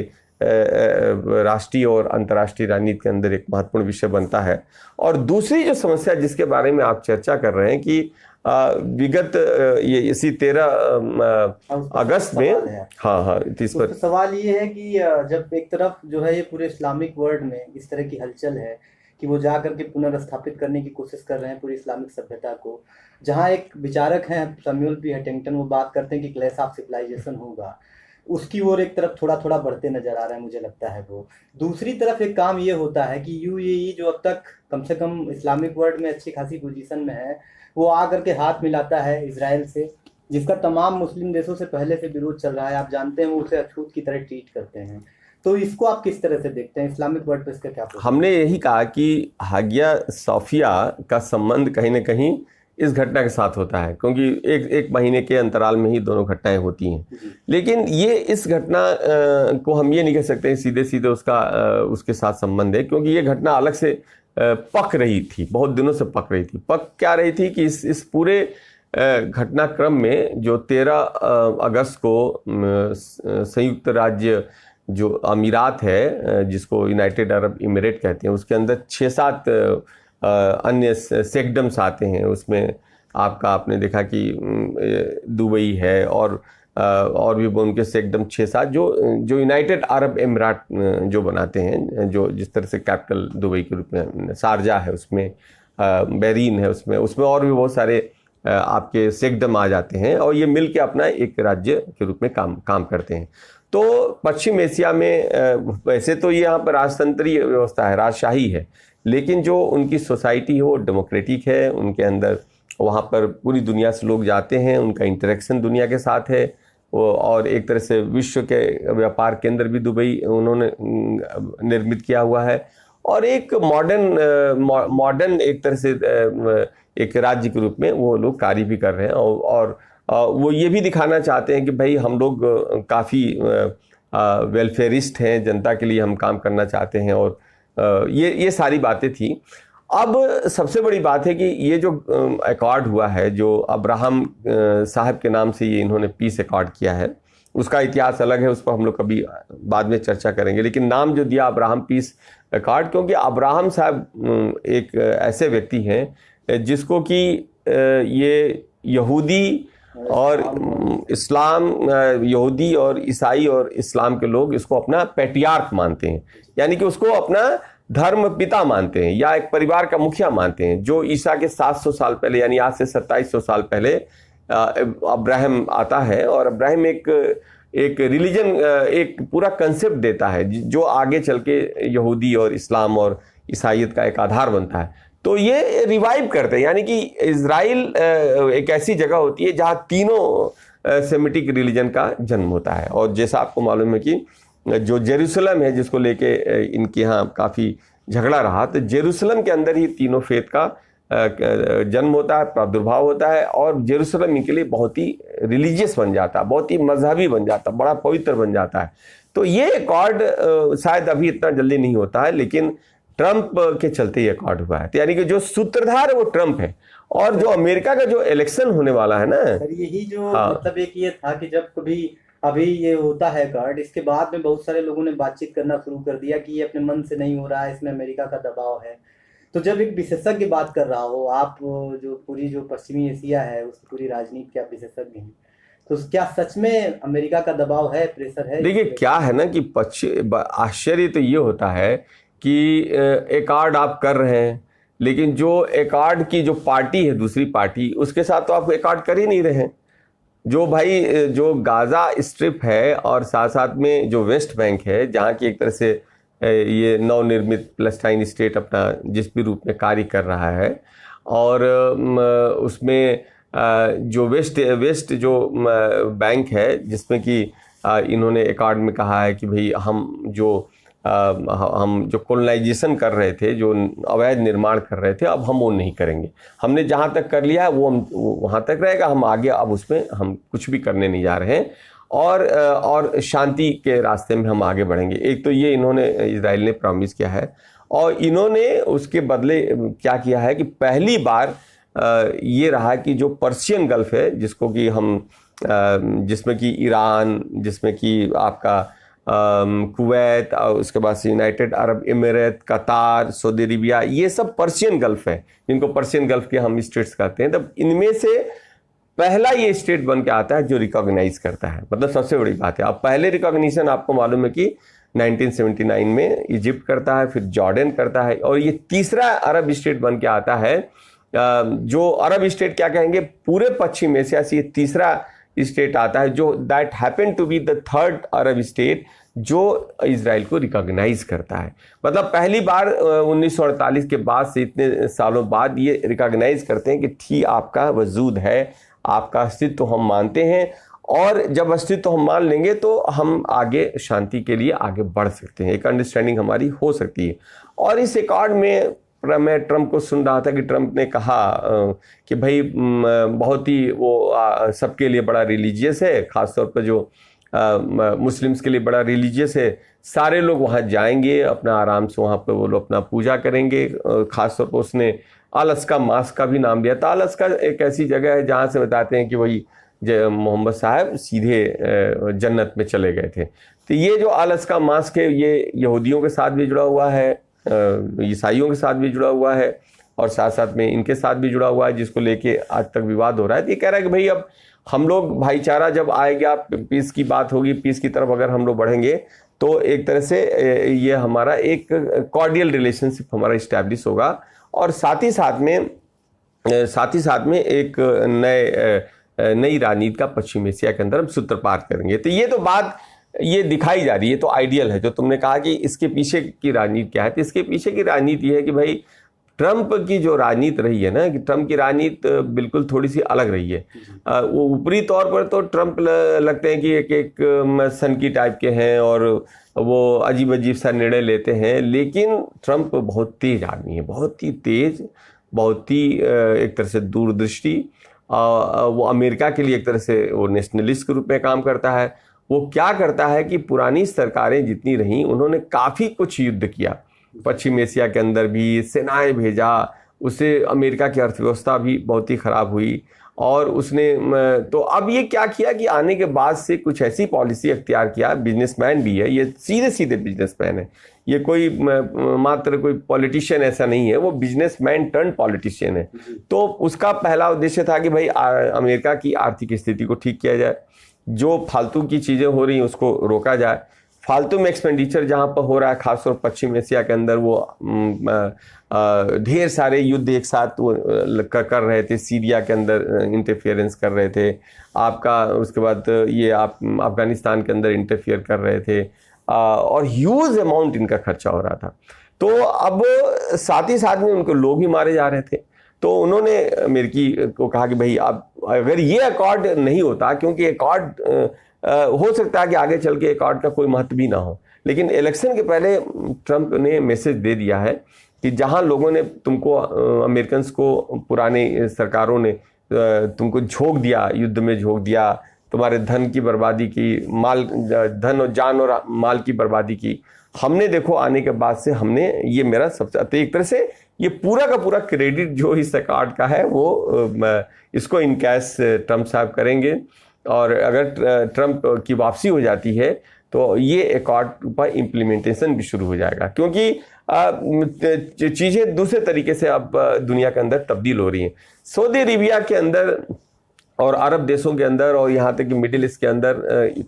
राष्ट्रीय और अंतर्राष्ट्रीय राजनीति के अंदर एक महत्वपूर्ण विषय बनता है। और दूसरी जो समस्या जिसके बारे में आप चर्चा कर रहे हैं कि विगत ये इसी 13 अगस्त में हाँ इस पर सवाल ये है कि जब एक तरफ जो है ये पूरे इस्लामिक वर्ल्ड में इस तरह की हलचल है कि वो जा करके पुनर्स्थापित करने की कोशिश कर रहे हैं पूरी इस्लामिक सभ्यता को, जहाँ एक विचारक हैं सैमुअल P. हंटिंगटन, वो बात करते हैं कि क्लैश ऑफ सिविलाइजेशन होगा, उसकी ओर एक तरफ थोड़ा थोड़ा बढ़ते नजर आ रहा है मुझे लगता है वो। दूसरी तरफ एक काम ये होता है कि UAE जो अब तक कम से कम इस्लामिक वर्ल्ड में अच्छी खासी पोजीशन में है, वो आकर के हाथ मिलाता है इजराइल से, जिसका तमाम मुस्लिम देशों से पहले से विरोध चल रहा है। आप जानते हैं वो उसे अछूत की तरह ट्रीट करते हैं। तो इसको आप किस तरह से देखते हैं, इस्लामिक वर्ल्ड पे इसका क्या प्रभाव? हमने यही कहा कि हागिया सोफिया का संबंध कहीं ना कहीं इस घटना के साथ होता है, क्योंकि एक महीने के अंतराल में ही दोनों घटनाएं होती हैं। लेकिन ये इस घटना को हम ये नहीं कह सकते सीधे सीधे उसके साथ संबंध है, क्योंकि ये घटना अलग से पक रही थी, बहुत दिनों से पक रही थी। पक क्या रही थी कि इस पूरे घटनाक्रम में जो 13 अगस्त को संयुक्त राज्य जो अमीरात है, जिसको यूनाइटेड अरब इमिरेट कहते हैं, उसके अंदर 6-7 अन्य सेक्टम्स आते हैं। उसमें आपने देखा कि दुबई है और भी उनके सेक्टम 6-7 जो यूनाइटेड अरब इमिरात जो बनाते हैं, जो जिस तरह से कैपिटल दुबई के रूप में शारजा है, उसमें बहरीन है, उसमें और भी बहुत सारे आपके सेक्टम आ जाते हैं, और ये मिल के अपना एक राज्य के रूप में काम करते हैं। तो पश्चिम एशिया में वैसे तो ये यहाँ पर राजतंत्रीय व्यवस्था है, राजशाही है, लेकिन जो उनकी सोसाइटी है वो डेमोक्रेटिक है। उनके अंदर वहाँ पर पूरी दुनिया से लोग जाते हैं, उनका इंटरेक्शन दुनिया के साथ है, और एक तरह से विश्व के व्यापार केंद्र भी दुबई उन्होंने निर्मित किया हुआ है, और एक मॉडर्न एक तरह से एक राज्य के रूप में वो लोग कार्य भी कर रहे हैं, और वो ये भी दिखाना चाहते हैं कि भाई हम लोग काफ़ी वेलफेयरिस्ट हैं, जनता के लिए हम काम करना चाहते हैं, और ये सारी बातें थी। अब सबसे बड़ी बात है कि ये जो अकॉर्ड हुआ है, जो अब्राहम साहब के नाम से ये इन्होंने पीस अकॉर्ड किया है, उसका इतिहास अलग है, उस पर हम लोग कभी बाद में चर्चा करेंगे। लेकिन नाम जो दिया अब्राहम पीस अकॉर्ड, क्योंकि अब्राहम साहब एक ऐसे व्यक्ति हैं जिसको कि ये यहूदी और इस्लाम, यहूदी और ईसाई और इस्लाम के लोग इसको अपना पैट्रियार्क मानते हैं, यानी कि उसको अपना धर्म पिता मानते हैं, या एक परिवार का मुखिया मानते हैं। जो ईसा के 700 साल पहले, यानी आज से 2700 साल पहले अब्राहम आता है, और अब्राहम एक रिलीजन, एक पूरा कंसेप्ट देता है जो आगे चल के यहूदी और इस्लाम और ईसाइयत का एक आधार बनता है। तो ये रिवाइव करते हैं, यानी कि इजराइल एक ऐसी जगह होती है जहाँ तीनों सेमिटिक रिलीजन का जन्म होता है। और जैसा आपको मालूम है कि जो जेरूसलम है, जिसको लेके इनके यहाँ काफ़ी झगड़ा रहा, तो जेरूसलम के अंदर ही तीनों फेथ का जन्म होता है, प्रादुर्भाव होता है, और जेरूसलम इनके लिए बहुत ही रिलीजियस बन जाता है, बहुत ही मजहबी बन जाता है, बड़ा पवित्र बन जाता है। तो ये अकॉर्ड शायद अभी इतना जल्दी नहीं होता है, लेकिन ट्रंप के चलते ये अकॉर्ड हुआ है। तो यानी कि जो सूत्रधार है वो ट्रंप है, और जो अमेरिका का जो इलेक्शन होने वाला है ना सर, यही जो मतलब एक ये था कि जब कभी अभी ये होता है कार्ड, इसके बाद में बहुत सारे लोगों ने बातचीत करना शुरू कर दिया कि ये अपने मन से नहीं हो रहा है, इसमें अमेरिका का दबाव है। तो जब एक विशेषज्ञ बात कर रहा हो, आप जो पूरी जो पश्चिमी एशिया है उसकी पूरी राजनीति के आप विशेषज्ञ हैं, तो क्या सच में अमेरिका का दबाव है, प्रेशर है? देखिए क्या है ना कि आश्चर्य तो ये होता है कि एकॉर्ड आप कर रहे हैं, लेकिन जो एकॉर्ड की जो पार्टी है, दूसरी पार्टी, उसके साथ तो आप एकॉर्ड कर ही नहीं रहे हैं। जो भाई जो गाजा स्ट्रिप है, और साथ साथ में जो वेस्ट बैंक है, जहाँ की एक तरह से ये नवनिर्मित पैलेस्टाइन स्टेट अपना जिस भी रूप में कार्य कर रहा है, और उसमें जो वेस्ट जो बैंक है, जिसमें कि इन्होंने एकॉर्ड में कहा है कि भाई हम जो कॉलोनाइजेशन कर रहे थे, जो अवैध निर्माण कर रहे थे, अब हम वो नहीं करेंगे। हमने जहाँ तक कर लिया है वो हम वहाँ तक रहेगा, हम आगे अब उसमें हम कुछ भी करने नहीं जा रहे हैं, और शांति के रास्ते में हम आगे बढ़ेंगे। एक तो ये इन्होंने, इजराइल ने प्रॉमिस किया है, और इन्होंने उसके बदले क्या किया है कि पहली बार ये रहा कि जो पर्शियन गल्फ है, जिसको कि हम जिसमें कि ईरान, जिसमें कि आपका कुवैत, और उसके बाद से यूनाइटेड अरब इमिरेट, कतार, सऊदी अरेबिया, ये सब पर्शियन गल्फ है, जिनको पर्शियन गल्फ के हम स्टेट्स कहते हैं। तब इनमें से पहला ये स्टेट बन के आता है जो रिकॉग्नाइज करता है, मतलब सबसे बड़ी बात है। अब पहले रिकॉग्निशन आपको मालूम है कि 1979 में इजिप्ट करता है, फिर जॉर्डन करता है, और ये तीसरा अरब स्टेट बन के आता है। जो अरब स्टेट क्या कहेंगे, पूरे पश्चिम एशिया से ये तीसरा स्टेट आता है, जो that happen to be the third Arab state जो इजराइल को रिकॉग्नाइज करता है। मतलब पहली बार 1948 के बाद से इतने सालों बाद ये रिकॉग्नाइज करते हैं कि ठीक आपका वजूद है, आपका अस्तित्व हम मानते हैं, और जब अस्तित्व हम मान लेंगे तो हम आगे शांति के लिए आगे बढ़ सकते हैं, एक अंडरस्टैंडिंग हमारी हो सकती है। और इस अकॉर्ड में मैं ट्रंप को सुन रहा था कि ट्रंप ने कहा कि भाई बहुत ही वो सबके लिए बड़ा रिलीजियस है, खासतौर पर जो मुस्लिम्स के लिए बड़ा रिलीजियस है, सारे लोग वहाँ जाएंगे, अपना आराम से वहाँ पर वो लोग अपना पूजा करेंगे। खासतौर पर उसने अलास्का मास का भी नाम दिया था। अलास्का एक ऐसी जगह है जहाँ से बताते हैं कि वही मोहम्मद साहब सीधे जन्नत में चले गए थे। तो ये जो अलास्का मास के ये यहूदियों के साथ भी जुड़ा हुआ है, ईसाइयों के साथ भी जुड़ा हुआ है, और साथ साथ में इनके साथ भी जुड़ा हुआ है, जिसको लेके आज तक विवाद हो रहा है। तो ये कह रहा है कि भाई अब हम लोग भाईचारा जब आएगा, पीस की बात होगी, पीस की तरफ अगर हम लोग बढ़ेंगे तो एक तरह से ये हमारा एक कॉर्डियल रिलेशनशिप हमारा इस्टेब्लिश होगा, और साथ ही साथ में एक नई राजनीति का पश्चिम एशिया के अंदर हम सूत्रपात करेंगे। तो ये तो बात ये दिखाई जा रही है, तो आइडियल है। जो तुमने कहा कि इसके पीछे की राजनीति क्या है, तो इसके पीछे की राजनीति है कि भाई ट्रंप की जो राजनीति रही है ना, कि ट्रंप की राजनीति बिल्कुल थोड़ी सी अलग रही है। वो ऊपरी तौर पर तो ट्रंप लगते हैं कि एक सनकी टाइप के हैं और वो अजीब अजीब सा निर्णय लेते हैं, लेकिन ट्रंप बहुत तेज आदमी है, बहुत ही तेज, बहुत ही एक तरह से दूरदृष्टि। वो अमेरिका के लिए एक तरह से वो नेशनलिस्ट के रूप में काम करता है। वो क्या करता है कि पुरानी सरकारें जितनी रहीं उन्होंने काफ़ी कुछ युद्ध किया, पश्चिम एशिया के अंदर भी सेनाएं भेजा, उससे अमेरिका की अर्थव्यवस्था भी बहुत ही ख़राब हुई। और उसने तो अब ये क्या किया कि आने के बाद से कुछ ऐसी पॉलिसी अख्तियार किया, बिजनेसमैन भी है, ये सीधे सीधे बिजनेसमैन है, ये कोई मात्र कोई पॉलिटिशियन ऐसा नहीं है, वो बिजनेसमैन टर्न पॉलिटिशियन है। तो उसका पहला उद्देश्य था कि भाई अमेरिका की आर्थिक स्थिति को ठीक किया जाए, जो फालतू की चीज़ें हो रही हैं उसको रोका जाए, फालतू में एक्सपेंडिचर जहाँ पर हो रहा है, खासतौर पश्चिम एशिया के अंदर वो ढेर सारे युद्ध एक साथ वो कर रहे थे, सीरिया के अंदर इंटरफियरेंस कर रहे थे, आपका उसके बाद ये आप अफगानिस्तान के अंदर इंटरफियर कर रहे थे, और ह्यूज अमाउंट इनका खर्चा हो रहा था। तो अब साथ ही साथ में उनको लोग भी मारे जा रहे थे। तो उन्होंने अमेरिकी को कहा कि भाई अब अगर ये अकॉर्ड नहीं होता, क्योंकि अकॉर्ड हो सकता है कि आगे चल के अकॉर्ड का कोई महत्व भी ना हो, लेकिन इलेक्शन के पहले ट्रंप ने मैसेज दे दिया है कि जहां लोगों ने तुमको अमेरिकन को, पुराने सरकारों ने तुमको झोंक दिया, युद्ध में झोंक दिया, तुम्हारे धन की बर्बादी की, धन और जान और माल की बर्बादी की, हमने देखो आने के बाद से हमने ये मेरा सबसे, तो एक तरह से ये पूरा का पूरा क्रेडिट जो इस अकॉर्ड का है वो इसको इनकैश ट्रंप साहब करेंगे। और अगर ट्रंप की वापसी हो जाती है तो ये अकॉर्ड पर इम्प्लीमेंटेशन भी शुरू हो जाएगा, क्योंकि चीज़ें दूसरे तरीके से अब दुनिया के अंदर तब्दील हो रही हैं। सऊदी अरेबिया के अंदर और अरब देशों के अंदर और यहाँ तक कि मिडिल ईस्ट के अंदर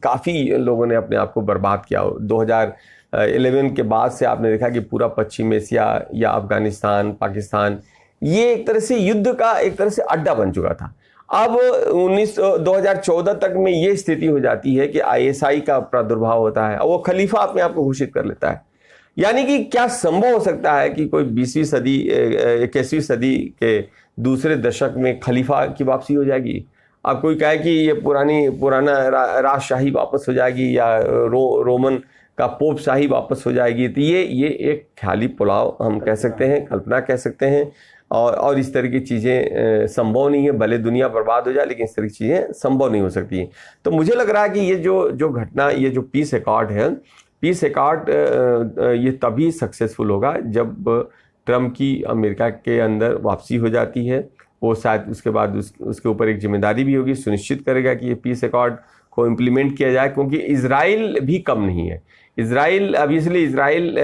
काफ़ी लोगों ने अपने आप को बर्बाद किया। 2011 के बाद से आपने देखा कि पूरा पश्चिम एशिया या अफगानिस्तान, पाकिस्तान, ये एक तरह से युद्ध का एक तरह से अड्डा बन चुका था। अब 2014 तक में ये स्थिति हो जाती है कि ISI का प्रादुर्भाव होता है और वो खलीफा अपने आप को घोषित कर लेता है। यानी कि क्या संभव हो सकता है कि कोई 20वीं सदी, 21वीं सदी के दूसरे दशक में खलीफा की वापसी हो जाएगी? अब कोई कहे कि ये पुराना राजशाही वापस हो जाएगी या रोमन का पोप शाही वापस हो जाएगी, तो ये एक ख्याली पुलाव हम कह सकते हैं, कल्पना कह सकते हैं। और इस तरह की चीज़ें संभव नहीं है, भले दुनिया बर्बाद हो जाए लेकिन इस तरह की चीज़ें संभव नहीं हो सकती हैं। तो मुझे लग रहा है कि ये जो घटना, ये जो पीस अकॉर्ड है, पीस अकॉर्ड ये तभी सक्सेसफुल होगा जब ट्रंप की अमेरिका के अंदर वापसी हो जाती है। वो शायद उसके बाद उसके ऊपर एक जिम्मेदारी भी होगी, सुनिश्चित करेगा कि ये पीस अकॉर्ड को इम्प्लीमेंट किया जाए, क्योंकि इजराइल भी कम नहीं है। इजराइल ऑब्वियसली, इजराइल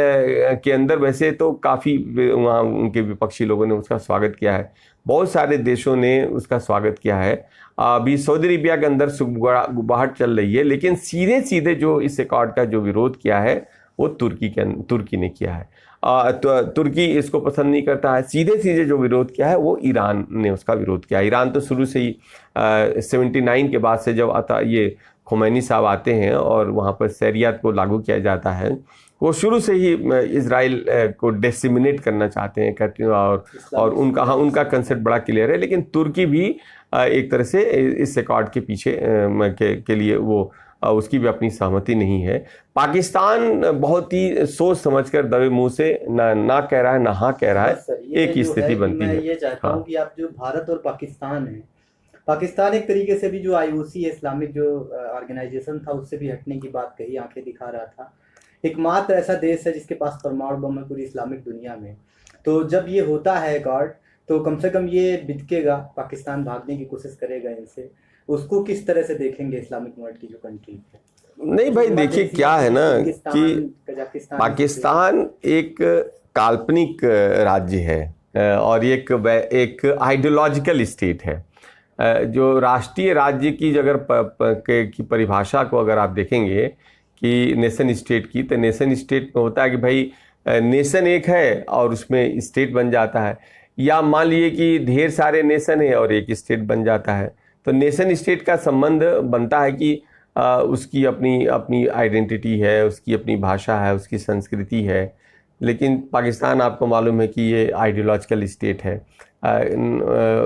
के अंदर वैसे तो काफ़ी वहाँ उनके विपक्षी लोगों ने उसका स्वागत किया है, बहुत सारे देशों ने उसका स्वागत किया है। अभी सऊदी अरेबिया के अंदर सुगबुगाहट चल रही है, लेकिन सीधे सीधे जो इस अकॉर्ड का जो विरोध किया है वो तुर्की ने किया है। तुर्की इसको पसंद नहीं करता है। सीधे सीधे जो विरोध किया है वो ईरान ने उसका विरोध किया। ईरान तो शुरू से ही 79 के बाद से जब आता ये खुमैनी साहब आते हैं और वहाँ पर शरियत को लागू किया जाता है, वो शुरू से ही इजराइल को डेसिमिनेट करना चाहते हैं और उनका उनका कंसेप्ट बड़ा क्लियर है। लेकिन तुर्की भी एक तरह से इस अकॉर्ड के पीछे के लिए वो उसकी भी अपनी सहमति नहीं है। पाकिस्तान बहुत ही सोच समझकर दबे मुंह से ना कह रहा है ना हाँ कह रहा है, एक ही स्थिति बनती है। मैं ये चाहता हूँ कि आप जो भारत और पाकिस्तान है, पाकिस्तान एक तरीके से भी जो IOC इस्लामिक जो ऑर्गेनाइजेशन था उससे भी हटने की बात कही, आंखें दिखा रहा था। एकमात्र ऐसा देश है जिसके पास परमाणु बम है पूरी इस्लामिक दुनिया में। तो जब ये होता है गार्ड, तो कम से कम ये बिदकेगा, पाकिस्तान भागने की कोशिश करेगा इनसे। उसको किस तरह से देखेंगे इस्लामिक वर्ल्ड की जो कंट्री है? नहीं भाई देखिए क्या है ना कि पाकिस्तान एक काल्पनिक राज्य है और एक आइडियोलॉजिकल स्टेट है। जो राष्ट्रीय राज्य की अगर की परिभाषा को अगर आप देखेंगे कि नेशन स्टेट की, तो नेशन स्टेट में होता है कि भाई नेशन एक है और उसमें स्टेट बन जाता है, या मान लीजिए कि ढेर सारे नेशन है और एक स्टेट बन जाता है। तो नेशन स्टेट का संबंध बनता है कि उसकी अपनी आइडेंटिटी है, उसकी अपनी भाषा है, उसकी संस्कृति है। लेकिन पाकिस्तान आपको मालूम है कि ये आइडियोलॉजिकल स्टेट है।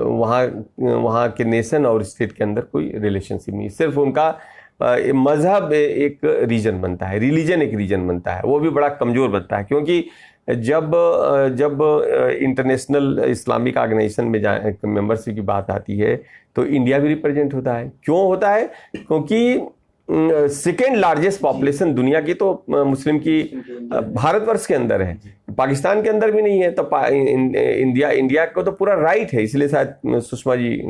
वहाँ के नेशन और स्टेट के अंदर कोई रिलेशनशिप नहीं, सिर्फ उनका मज़हब एक रीजन बनता है, रिलीजन एक रीजन बनता है, वो भी बड़ा कमज़ोर बनता है। क्योंकि जब इंटरनेशनल इस्लामिक ऑर्गेनाइजेशन में मेंबरशिप की बात आती है तो इंडिया भी रिप्रेजेंट होता है। क्यों होता है? क्योंकि सेकेंड लार्जेस्ट पॉपुलेशन दुनिया की तो मुस्लिम की भारतवर्ष के अंदर है, पाकिस्तान के अंदर भी नहीं है। तो इंडिया को तो पूरा राइट है, इसलिए शायद सुषमा जी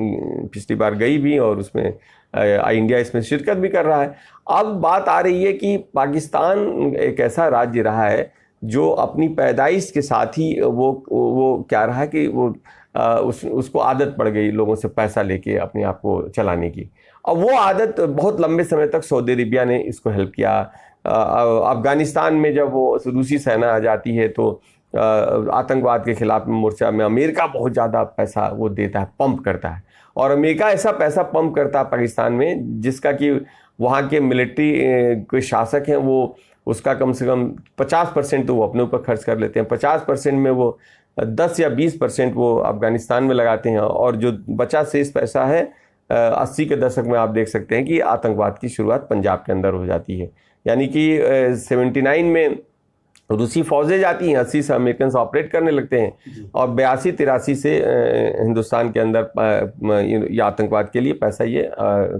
पिछली बार गई भी और उसमें इंडिया इसमें शिरकत भी कर रहा है। अब बात आ रही है कि पाकिस्तान एक ऐसा राज्य रहा है जो अपनी पैदाइश के साथ ही वो क्या रहा है कि वो उसको आदत पड़ गई लोगों से पैसा लेके अपने आप को चलाने की। और वो आदत बहुत लंबे समय तक सऊदी अरेबिया ने इसको हेल्प किया। अफगानिस्तान में जब वो रूसी सेना आ जाती है तो आतंकवाद के खिलाफ मोर्चा में अमेरिका बहुत ज़्यादा पैसा वो देता है, पंप करता है। और अमेरिका ऐसा पैसा पंप करता है पाकिस्तान में जिसका कि वहाँ के मिलिट्री के शासक हैं वो उसका कम से कम 50% तो वो अपने ऊपर खर्च कर लेते हैं, 50% में वो 10 या 20% वो अफगानिस्तान में लगाते हैं, और जो बचा शेष पैसा है 80 के दशक में आप देख सकते हैं कि आतंकवाद की शुरुआत पंजाब के अंदर हो जाती है। यानी कि 79 में रूसी फौजें जाती हैं, 80 से अमेरिकन ऑपरेट करने लगते हैं और 82-83 से हिंदुस्तान के अंदर ये आतंकवाद के लिए पैसा ये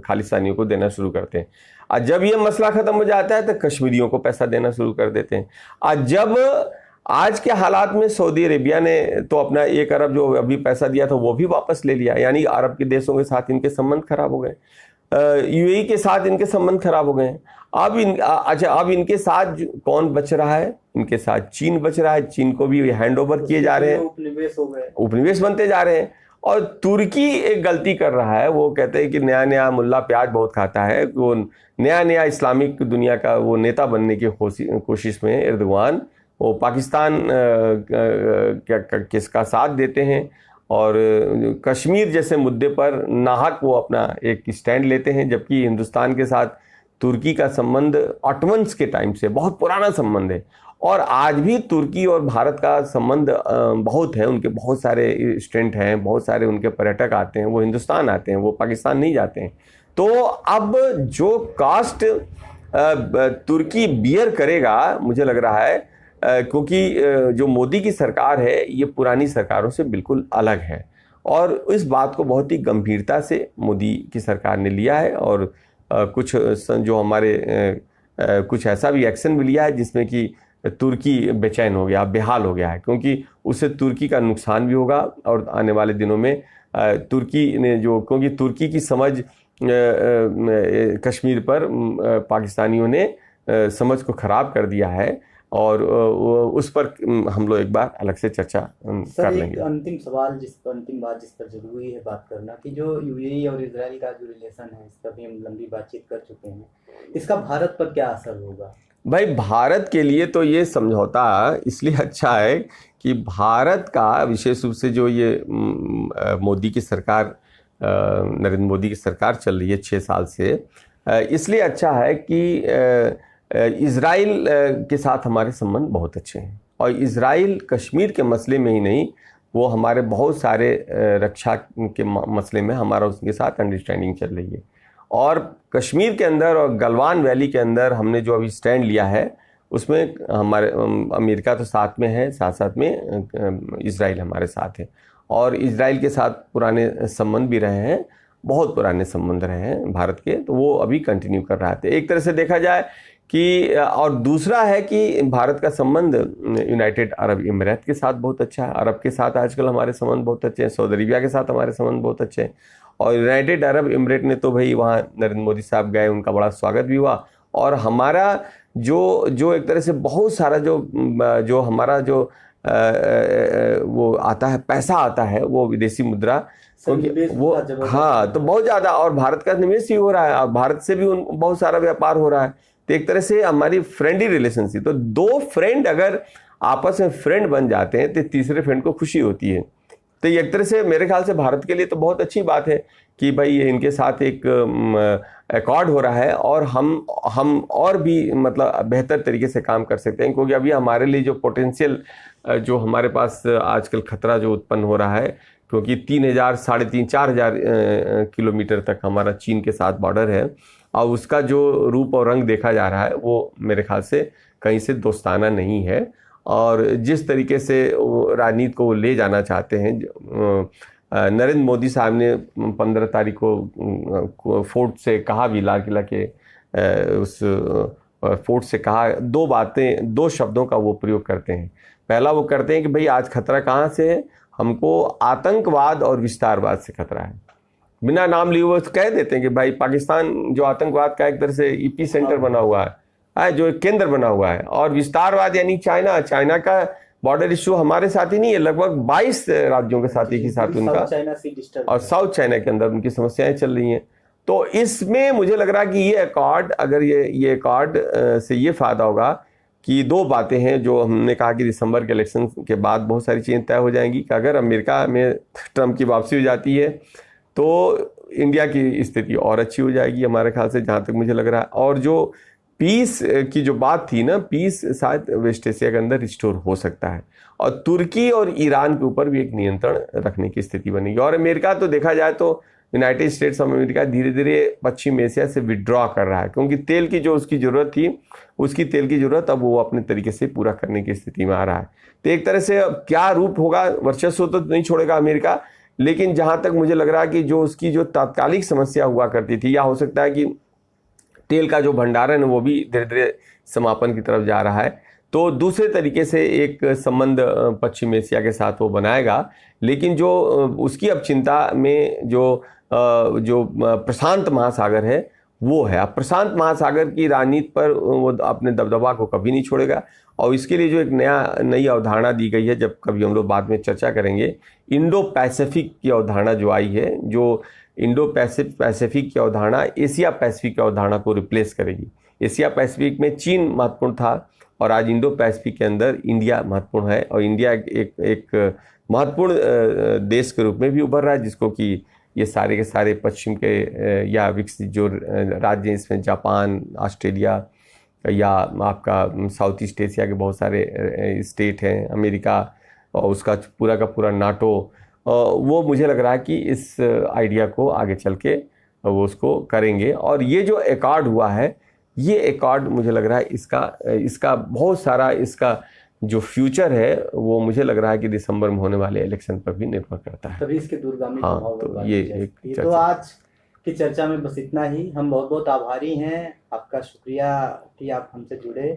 खालिस्तानियों को देना शुरू करते हैं। और जब ये मसला ख़त्म हो जाता है तो कश्मीरियों को पैसा देना शुरू कर देते हैं। और जब आज के हालात में सऊदी अरेबिया ने तो अपना 1 अरब जो अभी पैसा दिया था वो भी वापस ले लिया, यानी अरब के देशों के साथ इनके संबंध खराब हो गए, UAE के साथ इनके संबंध खराब हो गए। अब इनके साथ कौन बच रहा है? इनके साथ चीन बच रहा है। चीन को भी हैंड ओवर किए जा रहे हैं, उपनिवेश हो गए, उपनिवेश बनते जा रहे हैं। और तुर्की एक गलती कर रहा है, वो कहते हैं कि नया नया मुल्ला प्याज बहुत खाता है, वो नया नया इस्लामिक दुनिया का वो नेता बनने की कोशिश में एर्दोगान वो पाकिस्तान किसका साथ देते हैं और कश्मीर जैसे मुद्दे पर नाहक वो अपना एक स्टैंड लेते हैं। जबकि हिंदुस्तान के साथ तुर्की का संबंध ऑटोमन्स के टाइम से बहुत पुराना संबंध है और आज भी तुर्की और भारत का संबंध बहुत है। उनके बहुत सारे स्टूडेंट हैं, बहुत सारे उनके पर्यटक आते हैं, वो हिंदुस्तान आते हैं, वो पाकिस्तान नहीं जाते हैं। तो अब जो कास्ट तुर्की बियर करेगा मुझे लग रहा है, क्योंकि जो मोदी की सरकार है ये पुरानी सरकारों से बिल्कुल अलग है और इस बात को बहुत ही गंभीरता से मोदी की सरकार ने लिया है। और कुछ जो हमारे कुछ ऐसा भी एक्शन भी लिया है जिसमें कि तुर्की बेचैन हो गया, बेहाल हो गया है, क्योंकि उससे तुर्की का नुकसान भी होगा। और आने वाले दिनों में तुर्की ने जो, क्योंकि तुर्की की समझ कश्मीर पर पाकिस्तानियों ने समझ को ख़राब कर दिया है और उस पर हम लोग एक बार अलग से चर्चा कर लेंगे। अंतिम बात जिस पर जरूरी है बात करना कि जो UAE और इजराइल का जो रिलेशन है, इस पर भी हम लंबी बातचीत कर चुके हैं, इसका भारत पर क्या असर होगा? भाई भारत के लिए तो ये समझौता इसलिए अच्छा है कि भारत का विशेष रूप से जो ये मोदी की सरकार, नरेंद्र मोदी की सरकार चल रही है 6 साल से, इसलिए अच्छा है कि इज़राइल के साथ हमारे संबंध बहुत अच्छे हैं, और इज़राइल कश्मीर के मसले में ही नहीं, वो हमारे बहुत सारे रक्षा के मसले में हमारा उसके साथ अंडरस्टैंडिंग चल रही है। और कश्मीर के अंदर और गलवान वैली के अंदर हमने जो अभी स्टैंड लिया है, उसमें हमारे अमेरिका तो साथ में है, साथ साथ में इज़राइल हमारे साथ है, और इज़राइल के साथ पुराने संबंध भी रहे हैं, बहुत पुराने संबंध रहे हैं भारत के, तो वो अभी कंटिन्यू कर रहा है। एक तरह से देखा जाए कि, और दूसरा है कि भारत का संबंध यूनाइटेड अरब इमिरेट के साथ बहुत अच्छा है। अरब के साथ आजकल हमारे संबंध बहुत अच्छे हैं, सऊदी अरेबिया के साथ हमारे संबंध बहुत अच्छे हैं, और यूनाइटेड अरब इमिरेट ने तो भाई वहाँ नरेंद्र मोदी साहब गए, उनका बड़ा स्वागत भी हुआ, और हमारा जो एक तरह से बहुत सारा जो हमारा जो वो आता है, पैसा आता है, वो विदेशी मुद्रा, क्योंकि वो, हाँ, तो बहुत ज़्यादा, और भारत का निवेश भी हो रहा है, और भारत से भी बहुत सारा व्यापार हो रहा है। तो एक तरह से हमारी फ्रेंडली रिलेशनशिप, तो दो फ्रेंड अगर आपस में फ्रेंड बन जाते हैं तो तीसरे फ्रेंड को खुशी होती है। तो एक तरह से मेरे ख्याल से भारत के लिए तो बहुत अच्छी बात है कि भाई ये इनके साथ एक अकॉर्ड हो रहा है, और हम और भी मतलब बेहतर तरीके से काम कर सकते हैं, क्योंकि अभी हमारे लिए जो पोटेंशियल जो हमारे पास आजकल खतरा जो उत्पन्न हो रहा है, क्योंकि 3000, 3500, 4000 किलोमीटर तक हमारा चीन के साथ बॉर्डर है, और उसका जो रूप और रंग देखा जा रहा है वो मेरे ख्याल से कहीं से दोस्ताना नहीं है। और जिस तरीके से राजनीति को ले जाना चाहते हैं, नरेंद्र मोदी साहब ने 15 तारीख को फोर्ट से कहा भी, लाल किला के उस फोर्ट से कहा, दो शब्दों का वो प्रयोग करते हैं। पहला वो करते हैं कि भाई आज खतरा कहाँ से है, हमको आतंकवाद और विस्तारवाद से खतरा है। बिना नाम लिए वो कह देते हैं कि भाई पाकिस्तान जो आतंकवाद का एक तरह से ईपी सेंटर बना हुआ है, जो केंद्र बना हुआ है, और विस्तारवाद यानी चाइना का बॉर्डर इश्यू हमारे साथ ही नहीं है, लगभग 22 राज्यों के साथ एक ही साथ उनका, और साउथ चाइना के अंदर उनकी समस्याएं चल रही हैं। तो इसमें मुझे लग रहा है कि ये अकॉर्ड, अगर ये अकॉर्ड से ये फायदा होगा कि दो बातें हैं जो हमने कहा कि दिसंबर के इलेक्शन के बाद बहुत सारी चीज़ें तय हो जाएंगी, कि अगर अमेरिका में ट्रंप की वापसी हो जाती है तो इंडिया की स्थिति और अच्छी हो जाएगी हमारे ख्याल से, जहाँ तक मुझे लग रहा है। और जो पीस की जो बात थी ना, पीस शायद वेस्ट एशिया के अंदर रिस्टोर हो सकता है, और तुर्की और ईरान के ऊपर भी एक नियंत्रण रखने की स्थिति बनेगी। और अमेरिका तो देखा जाए तो यूनाइटेड स्टेट्स ऑफ अमेरिका धीरे धीरे पश्चिम एशिया से विड्रॉ कर रहा है, क्योंकि तेल की जो उसकी ज़रूरत थी, उसकी तेल की ज़रूरत अब वो अपने तरीके से पूरा करने की स्थिति में आ रहा है। तो एक तरह से क्या रूप होगा, वर्चस्व तो नहीं छोड़ेगा अमेरिका, लेकिन जहाँ तक मुझे लग रहा है कि जो उसकी जो तात्कालिक समस्या हुआ करती थी, या हो सकता है कि तेल का जो भंडारण है वो भी धीरे धीरे समापन की तरफ जा रहा है, तो दूसरे तरीके से एक संबंध पश्चिम एशिया के साथ वो बनाएगा। लेकिन जो उसकी अब चिंता में जो प्रशांत महासागर है वो है। अब प्रशांत महासागर की राजनीति पर वो अपने दबदबा को कभी नहीं छोड़ेगा, और इसके लिए जो एक नई अवधारणा दी गई है, जब कभी हम लोग बाद में चर्चा करेंगे, इंडो पैसिफिक की अवधारणा जो आई है, जो इंडो पैसिफिक की अवधारणा एशिया पैसिफिक की अवधारणा को रिप्लेस करेगी। एशिया पैसिफिक में चीन महत्वपूर्ण था, और आज इंडो पैसिफिक के अंदर इंडिया महत्वपूर्ण है, और इंडिया एक महत्वपूर्ण देश के रूप में भी उभर रहा है, जिसको कि ये सारे के सारे पश्चिम के या विकसित जो राज्य, इसमें जापान, ऑस्ट्रेलिया, या आपका साउथ ईस्ट एशिया के बहुत सारे स्टेट हैं, अमेरिका और उसका पूरा का पूरा नाटो, वो मुझे लग रहा है कि इस आइडिया को आगे चल के वो उसको करेंगे। और ये जो एकॉर्ड हुआ है, ये एकॉर्ड मुझे लग रहा है इसका बहुत सारा इसका जो फ्यूचर है वो मुझे लग रहा है कि दिसंबर में होने वाले इलेक्शन पर भी निर्भर करता है। तभी इसके दूरगामी हाँ, प्रभाव तो ये तो आज की चर्चा में बस इतना ही। हम बहुत बहुत आभारी हैं, आपका शुक्रिया कि आप हमसे जुड़े।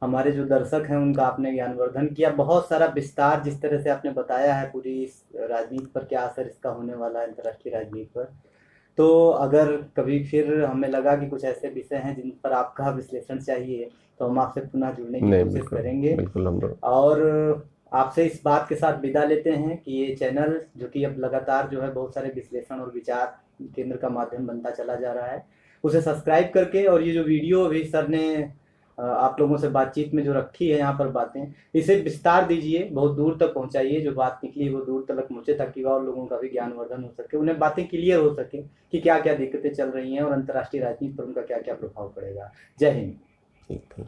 हमारे जो दर्शक हैं उनका आपने ज्ञानवर्धन किया, बहुत सारा विस्तार जिस तरह से आपने बताया है पूरी इस राजनीति पर, क्या असर इसका होने वाला है अंतर्राष्ट्रीय राजनीति पर। तो अगर कभी फिर हमें लगा कि कुछ ऐसे विषय हैं जिन पर आपका विश्लेषण चाहिए, तो हम आपसे पुनः जुड़ने की कोशिश करेंगे। बिल्कुल हम लोग और आपसे इस बात के साथ विदा लेते हैं कि ये चैनल जो कि अब लगातार जो है बहुत सारे विश्लेषण और विचार केंद्र का माध्यम बनता चला जा रहा है, उसे सब्सक्राइब करके, और ये जो वीडियो भी सर ने आप लोगों से बातचीत में जो रखी है यहाँ पर बातें, इसे विस्तार दीजिए, बहुत दूर तक पहुँचाइए, जो बात निकली वो दूर तक पहुँचे, ताकि और लोगों का भी ज्ञानवर्धन हो सके, उन्हें बातें क्लियर हो सके कि क्या क्या दिक्कतें चल रही हैं और अंतर्राष्ट्रीय राजनीति पर उनका क्या क्या प्रभाव पड़ेगा। जय हिंद। Thank you.